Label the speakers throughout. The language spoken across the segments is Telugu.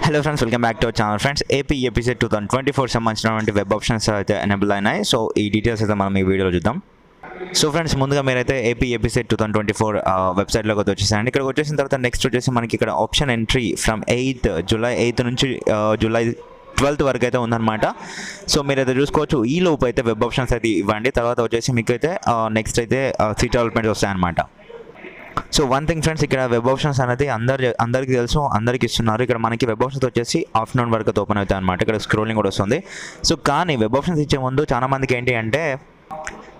Speaker 1: Hello friends, welcome back to our channel. Friends, AP EAPCET 2024 సంబంధించినటువంటి వెబ్ ఆప్షన్స్ అయితే ఎనేబుల్ అయినాయి. సో ఈ డీటెయిల్స్ అయితే మనం ఈ వీడియోలో చూద్దాం. సో ఫ్రెండ్స్, ముందుగా మీరైతే ఏపీ ఎపిసెడ్ 2024 వెబ్సైట్లోకి వచ్చేసాయండి. ఇక్కడికి వచ్చేసిన తర్వాత నెక్స్ట్ వచ్చేసి మనకి ఇక్కడ ఆప్షన్ ఎంట్రీ ఫ్రమ్ జూలై 8 నుంచి జూలై 12 వరకు అయితే ఉందన్నమాట. సో మీరైతే చూసుకోవచ్చు. ఈ లోపు అయితే వెబ్ ఆప్షన్స్ అయితే ఇవ్వండి. తర్వాత వచ్చేసి మీకు అయితే నెక్స్ట్ అయితే సీట్ డెవలప్మెంట్స్ వస్తాయన్నమాట. సో వన్ థింగ్ ఫ్రెండ్స్, ఇక్కడ వెబ్ ఆప్షన్స్ అనేది అందరికీ తెలుసు, అందరికి ఇస్తున్నారు. ఇక్కడ మనకి వెబ్ ఆప్షన్స్ వచ్చేసి ఆఫ్టర్నూన్ వరకు అయితే ఓపెన్ అవుతాయి అనమాట. ఇక్కడ స్క్రోలింగ్ కూడా వస్తుంది. సో కానీ వెబ్ ఆప్షన్స్ ఇచ్చే ముందు చాలా మందికి ఏంటి అంటే,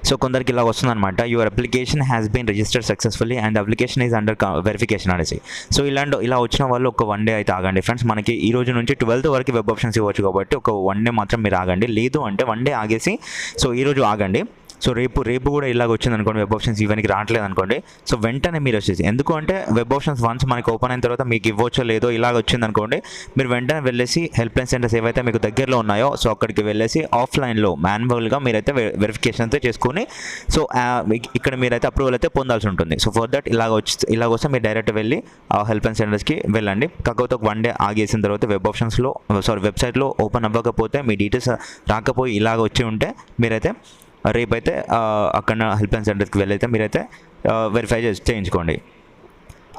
Speaker 1: సో కొందరికి ఇలా వస్తుంది అనమాట, your application has been registered successfully and application is under verification అనేసి. సో ఇలా వచ్చిన వాళ్ళు ఒక 1 డే అయితే ఆగండి ఫ్రెండ్స్. మనకి ఈ రోజు నుంచి 12th వరకు వెబ్ ఆప్షన్స్ ఇవ్వచ్చు కాబట్టి ఒక 1 డే మాత్రం మీరు ఆగండి. లేదు అంటే 1 డే ఆగేసి సో ఈరోజు ఆగండి. సో రేపు కూడా ఇలాగ వచ్చింది అనుకోండి, వెబ్ ఆప్షన్స్ ఇవన్నీ రావట్లేదు అనుకోండి, సో వెంటనే మీరు వచ్చేసి, ఎందుకు అంటే వెబ్ ఆప్షన్స్ వన్స్ మనకి ఓపెన్ అయిన తర్వాత మీకు ఇవ్వచ్చో లేదో ఇలాగ వచ్చింది అనుకోండి, మీరు వెంటనే వెళ్ళేసి హెల్ప్ లైన్ సెంటర్స్ ఏవైతే మీకు దగ్గరలో ఉన్నాయో సో అక్కడికి వెళ్ళేసి ఆఫ్లైన్లో మాన్యువల్గా మీరైతే వెరిఫికేషన్ అయితే చేసుకుని సో ఇక్కడ మీరైతే అప్రూవల్ అయితే పొందాల్సి ఉంటుంది. సో ఫర్ దట్ ఇలాగ వస్తే మీరు డైరెక్ట్ వెళ్ళి హెల్ప్ లైన్ సెంటర్స్కి వెళ్ళండి. కాకపోతే ఒక 1 డే ఆగేసిన తర్వాత వెబ్సైట్లో ఓపెన్ అవ్వకపోతే, మీ డీటెయిల్స్ రాకపోయి ఇలాగ వచ్చి ఉంటే మీరైతే రేపైతే అక్కడ హెల్ప్ లైన్ సెంటర్కి వెళ్ళైతే మీరైతే వెరిఫై చేయించుకోండి.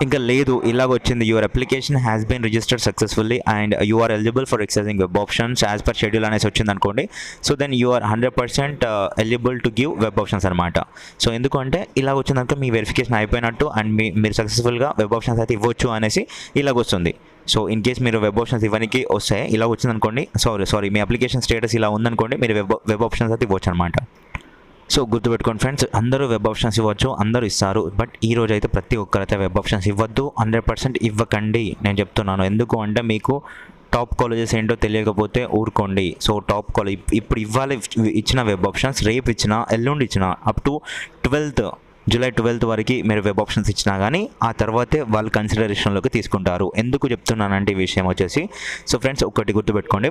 Speaker 1: ఇంకా లేదు ఇలాగ వచ్చింది, your application has been registered successfully and you are eligible for accessing web options as per schedule అనేసి వచ్చింది అనుకోండి, so then you are 100% eligible to give web options అనమాట. సో ఎందుకంటే ఇలాగ వచ్చిందనుకో మీ వెరిఫికేషన్ అయిపోయినట్టు అండ్ మీరు సక్సెస్ఫుల్గా వెబ్ ఆప్షన్స్ అయితే ఇవ్వచ్చు అనేసి ఇలాగ వస్తుంది. సో ఇన్ కేస్ మీరు వెబ్ ఆప్షన్స్ ఇవ్వడానికి వస్తాయి, ఇలా వచ్చిందనుకోండి, సారీ మీ అప్లికేషన్ స్టేటస్ ఇలా ఉందనుకోండి, మీరు వెబ్ ఆప్షన్స్ అయితే ఇవ్వచ్చు అనమాట. సో గుర్తుపెట్టుకోండి ఫ్రెండ్స్, అందరూ వెబ్ ఆప్షన్స్ ఇవ్వచ్చు, అందరూ ఇస్తారు. బట్ ఈ రోజు అయితే ప్రతి ఒక్కరైతే వెబ్ ఆప్షన్స్ ఇవ్వద్దు, 100% ఇవ్వకండి నేను చెప్తున్నాను. ఎందుకు అంటే మీకు టాప్ కాలేజెస్ ఏంటో తెలియకపోతే ఊరుకోండి. సో టాప్ కాలేజ్ ఇప్పుడు ఇవ్వాలి ఇచ్చిన వెబ్ ఆప్షన్స్ రేపు ఇచ్చిన, ఎల్లుండి ఇచ్చిన, అప్ టు జూలై 12 వరకు మీరు వెబ్ ఆప్షన్స్ ఇచ్చినా కానీ ఆ తర్వాతే వాళ్ళు కన్సిడరేషన్లోకి తీసుకుంటారు. ఎందుకు చెప్తున్నానంటే ఈ విషయం వచ్చేసి, సో ఫ్రెండ్స్ ఒకటి గుర్తుపెట్టుకోండి.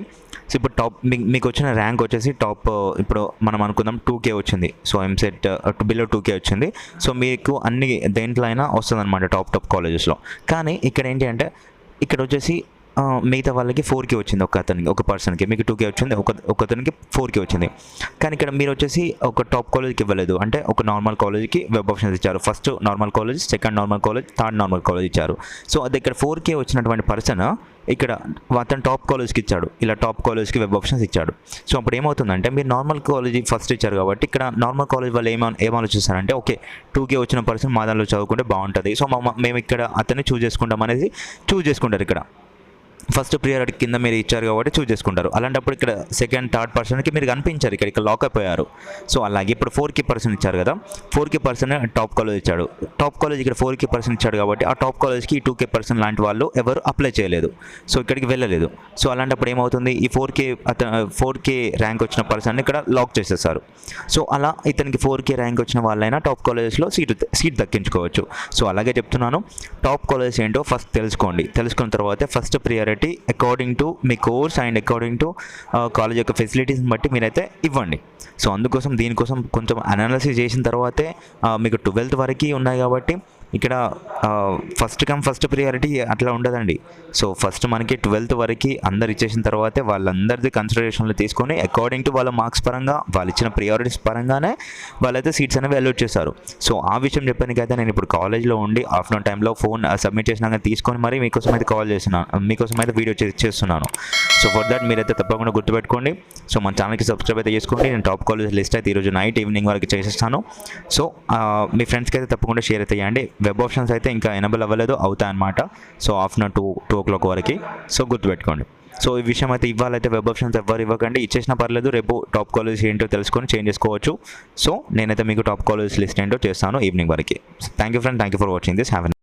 Speaker 1: సో ఇప్పుడు మీకు వచ్చిన ర్యాంక్ వచ్చేసి ఇప్పుడు మనం అనుకుందాం 2K వచ్చింది. సో ఎంసెట్ బిలో 2K వచ్చింది. సో మీకు అన్ని దేంట్లో అయినా వస్తుంది అనమాట టాప్ కాలేజెస్లో. కానీ ఇక్కడ ఏంటి అంటే, ఇక్కడ వచ్చేసి మిగతా వాళ్ళకి 4K వచ్చింది, ఒక పర్సన్కి. మీకు 2K వచ్చింది, ఒకతనికి 4K వచ్చింది. కానీ ఇక్కడ మీరు వచ్చేసి ఒక టాప్ కాలేజ్కి ఇవ్వలేదు, అంటే ఒక నార్మల్ కాలేజ్కి వెబ్ ఆప్షన్స్ ఇచ్చారు. First normal college, second normal college, third normal college ఇచ్చారు. సో అది ఇక్కడ 4K వచ్చినటువంటి పర్సన్ ఇక్కడ అతను టాప్ కాలేజ్కి ఇచ్చాడు, ఇలా టాప్ కాలేజ్కి వెబ్ ఆప్షన్స్ ఇచ్చాడు. సో అప్పుడు ఏమవుతుందంటే, మీరు నార్మల్ కాలేజ్ ఫస్ట్ ఇచ్చారు కాబట్టి ఇక్కడ నార్మల్ కాలేజ్ వాళ్ళు ఏం ఆలోచిస్తారంటే, ఓకే 2K వచ్చిన పర్సన్ మా దానిలో చదువుకుంటే బాగుంటుంది, సో మేము ఇక్కడ అతన్ని చూస్ చేసుకుంటారు. ఇక్కడ ఫస్ట్ ప్రియారిటీ కింద మీరు ఇచ్చారు కాబట్టి చూస్ చేసుకుంటారు. అలాంటప్పుడు ఇక్కడ సెకండ్ థర్డ్ పర్సన్కి మీరు కనిపించారు, ఇక్కడ లాక్ అయిపోయారు. సో అలాగే ఇప్పుడు 4K పర్సన్ ఇచ్చారు కదా, 4K పర్సన్ టాప్ కాలేజ్ ఇచ్చాడు. టాప్ కాలేజ్ ఇక్కడ 4K పర్సన్ ఇచ్చాడు కాబట్టి ఆ టాప్ కాలేజ్కి 2K పర్సన్ లాంటి వాళ్ళు ఎవరు అప్లై చేయలేదు, సో ఇక్కడికి వెళ్ళలేదు. సో అలాంటప్పుడు ఏమవుతుంది, ఈ 4K ర్యాంక్ వచ్చిన పర్సన్ ఇక్కడ లాక్ చేసేస్తారు. సో అలా ఇతనికి 4K ర్యాంక్ వచ్చిన వాళ్ళైనా టాప్ కాలేజెస్లో సీట్ దక్కించుకోవచ్చు. సో అలాగే చెప్తున్నాను, టాప్ కాలేజెస్ ఏంటో ఫస్ట్ తెలుసుకున్న తర్వాత first priority according to me course and according to college యొక్క ఫెసిలిటీస్ని బట్టి మీరైతే ఇవ్వండి. సో దీనికోసం కొంచెం అనాలిసిస్ చేసిన తర్వాతే మీకు 12th వరకు ఉన్నాయి కాబట్టి ఇక్కడ ఫస్ట్ ప్రియారిటీ అట్లా ఉండదండి. సో ఫస్ట్ మనకి 12th వరకు అందరు ఇచ్చేసిన తర్వాతే వాళ్ళందరిది కన్సిడరేషన్లో తీసుకొని అకార్డింగ్ టు వాళ్ళ మార్క్స్ పరంగా వాళ్ళు ఇచ్చిన ప్రియారిటీస్ పరంగానే వాళ్ళైతే సీట్స్ అనేవి అలౌట్ చేస్తారు. సో ఆ విషయం చెప్పడానికైతే నేను ఇప్పుడు కాలేజ్లో ఉండి ఆఫ్టర్నూన్ టైంలో ఫోన్ సబ్మిట్ చేసినాక తీసుకొని మరి మీకోసం అయితే కాల్ చేస్తున్నాను, మీకోసం అయితే వీడియో చేస్తున్నాను. సో ఫర్ దట్ మీరైతే తప్పకుండా గుర్తుపెట్టుకోండి. సో మన ఛానల్కి సబ్స్క్రైబ్ అయితే చేసుకోండి. నేను టాప్ కాలేజ్ లిస్ట్ అయితే ఈరోజు ఈవినింగ్ వరకు చేసేస్తాను. సో మీ ఫ్రెండ్స్కి అయితే తప్పకుండా షేర్ అయితే చేయండి. వెబ్ ఆప్షన్స్ అయితే ఇంకా ఎనేబుల్ అవ్వలేదు, అవుతాయన్నమాట. సో ఆఫ్టర్నూన్ 2 o'clock వరకు. సో గుర్తుపెట్టుకోండి. సో ఈ విషయం అయితే ఇవ్వాలైతే వెబ్ ఆప్షన్స్ ఎవరు ఇవ్వకండి, ఇచ్చేసినా పర్లేదు, రేపు టాప్ కాలేజ్ ఏంటో తెలుసుకొని చేంజ్ చేసుకోవచ్చు. సో నేనైతే మీకు టాప్ కాలేజ్ లిస్ట్ ఏంటో చేస్తాను ఈవినింగ్ వరకు. Thank you friend, thank you for watching this. Have